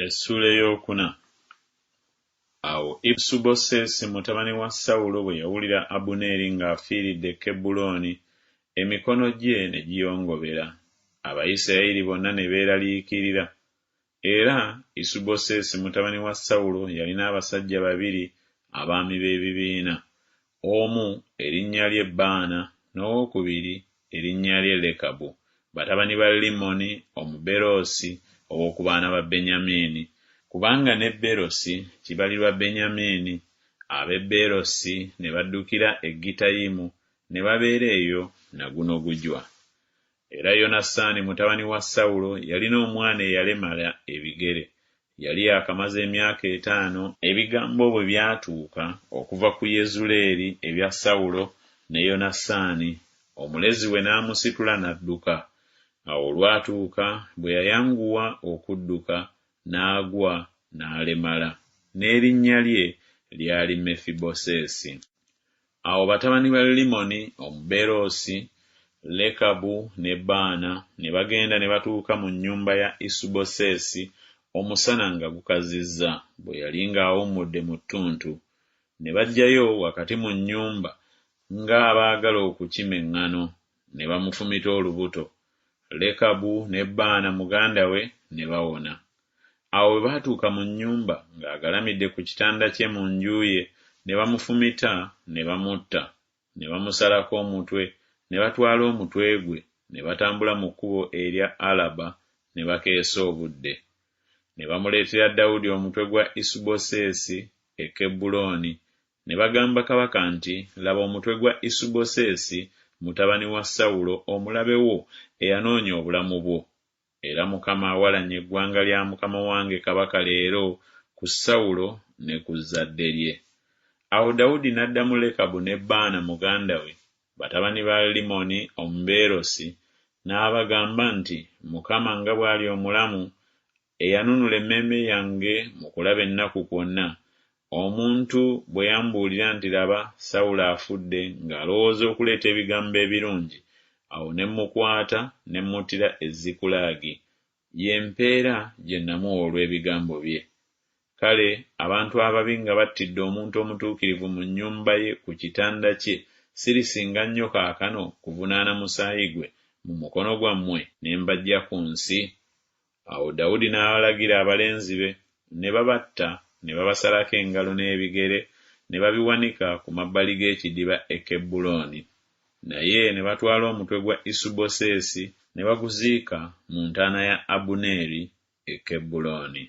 Essula ey'okuna. Awo Isubosesi mutabani wa Sawulo bwe yawulira Abuneeri ng'afiiridde e Kebbulooni, emikono gye ne giyongobera. Abayisirayiri bonna ne beeraliikirira. Era Isubosesi mutabani wa Sawulo yalina abasajja babiri abaami b'ebibiina, omu erinnya lye Baana n'owokubiri erinnya lye Lekabu, batabani ba Limoni Omuberoosi ow'oku baana ba Benyamini, kubanga ne Berosi kibalirwa Benyamini. Ab'e Berosi ne baddukira e Gittayimu ne babeera eyo na guno gujwa. Era Yonasaani mutabani wa Sawulo yalina omwana eyalemala ebigere. Yali yakamaze emyaka 5 ebigambo bwe byatuuka okuva ku Yezuleeri ebya Sawulo ne Yonasaani. Omulezi we n'amusitula n'adduka. Awo olwatuuka bwe yayanguwa okudduka n'agwa n'alemala, n'erinnya lye lyali Mefibosesi. Awo batabani ba Limoni Omuberoosi, Lekabu ne Baana ne bagenda ne batuuka mu nnyumba ya Isubosesi omusana nga gukazizza, bwe yali ng'awummudde mu ttuntu. Ne bajjayo wakati mu nnyumba ng'abaagala okukima eŋŋano, ne bamufumita olubuto. Lekabu ne Baana muganda we ne bawona. Awo bwe baatuuka mu nnyumba ng'agalamidde ku kitanda kye mu nju ye, ne bamufumita ne bamutta, ne bamusalako omutwe, ne batwala omutwe gwe ne batambula mu kkubo erya Alaba ne bakeesa obudde. Ne bamuleetera Dawudi omutwe gwa Isubosesi e Kebbulooni, ne bagamba kabaka nti, "Laba omutwe gwa Isubosesi mutabani wa Sawulo omulabe wo eyanoonya obulamu bwo. Era Mukama awalanye eggwanga lya mukama wange kabaka leero ku Sawulo ne ku zzadde lye." Awo Dawudi n'addamu Lekabu ne Baana muganda we, batabani ba Limoni Omuberoosi, n'abagamba nti, "Mukama nga bw'ali omulamu, eyanunula emmeeme yange mu kulaba ennaku kwonna, omuntu bwe yambuulira nti, 'Laba, Sawulo afudde,' ng'alowooza okuleeta ebigambo ebirungi, awo ne mmukwata ne mmuttira e Zikulaagi, y'empeera gye namuwa olw'ebigambo bye. Kale abantu ababi nga battidde omuntu omutuukirivu mu nnyumba ye ku kitanda kye, sirisinga nnyo kaakano kuvunaana musaayi gwe mu mukono gwammwe ne mbaggya ku nsi?" Awo Dawudi n'abalagira abalenzi be, ne babatta, ne babasalako engalo n'ebigere, ne babiwanika ku mabbali g'ekidiba e Kebbulooni. Naye ne batwala omutwe gwa Isubosesi ne baguziika mu ntaana ya Abuneeri e Kebbulooni.